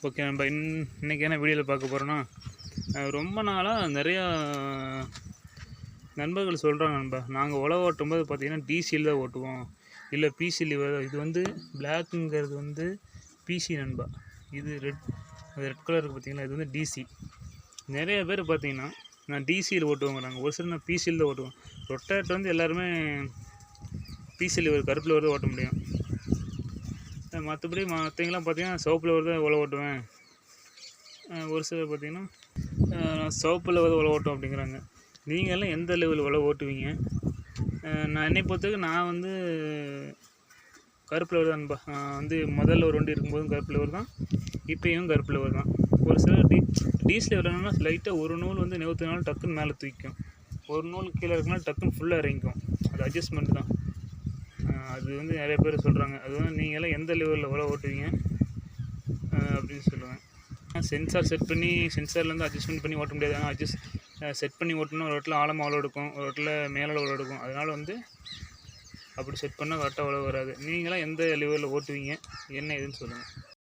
Okay நம்ம இன்றைக்கி என்ன வீடியோவில் பார்க்க போகிறோன்னா, ரொம்ப நாளாக நிறையா நண்பர்கள் சொல்கிறாங்க நண்பா, நாங்கள் உழவு ஓட்டும்போது பார்த்திங்கன்னா டிசியில் தான் ஓட்டுவோம், இல்லை பிசியில். இது வந்து பிளாக்குங்கிறது வந்து பிசி நண்பா. இது ரெட் கலருக்கு பார்த்திங்கன்னா இது வந்து டிசி. நிறைய பேர் பார்த்திங்கன்னா நான் டிசியில் ஓட்டுவோங்கிறாங்க, ஒரு சில நான் பிசியில் தான் ஓட்டுவோம். ரொட்டேட்டர் வந்து எல்லாருமே பிசியில் ஒரு கருப்பில் வருது ஓட்ட முடியும். மற்றபடி மற்றவங்களாம் பார்த்திங்கன்னா சிவப்பில் வருது உழவு ஓட்டுவேன். ஒரு சிலர் பார்த்திங்கன்னா சிவப்பில் வந்து உழவு ஓட்டும் அப்படிங்கிறாங்க. நீங்கள் எல்லாம் எந்த லெவலில் உழவு ஓட்டுவீங்க? நான் என்னை பொறுத்தவரைக்கும் நான் வந்து கருப்பில் வருது நண்பா. வந்து முதல்ல ஒரு வண்டி இருக்கும்போதும் கருப்பில் வருதான், இப்போயும் கருப்பில் வருதான். ஒரு சிலர் டீசல் வரணும்னா லைட்டாக ஒரு நூல் வந்து நிறுத்தினாலும் டக்குன்னு மேலே தூக்கும், ஒரு நூல் கீழே இருக்குனாலும் டக்குன்னு ஃபுல்லாக இறங்கிக்கும். அது அட்ஜஸ்ட்மெண்ட் தான். அது வந்து நிறைய பேர் சொல்கிறாங்க. அது வந்து நீங்கள்லாம் எந்த லெவலில் உழவு ஓட்டுவீங்க அப்படின்னு சொல்லுவேன். சென்சார் செட் பண்ணி சென்சார்லேருந்து அட்ஜஸ்ட்மெண்ட் பண்ணி ஓட்ட முடியாது. ஆனால் செட் பண்ணி ஓட்டணும். ஒரு இடத்துல ஆழமாக உழவு எடுக்கும், ஒரு இடத்துல மேலே உழவு எடுக்கும். அதனால் வந்து அப்படி செட் பண்ணால் கரெக்டாக உழவு வராது. நீங்களாம் எந்த லெவலில் ஓட்டுவீங்க, என்ன ஏதுன்னு சொல்லுங்கள்.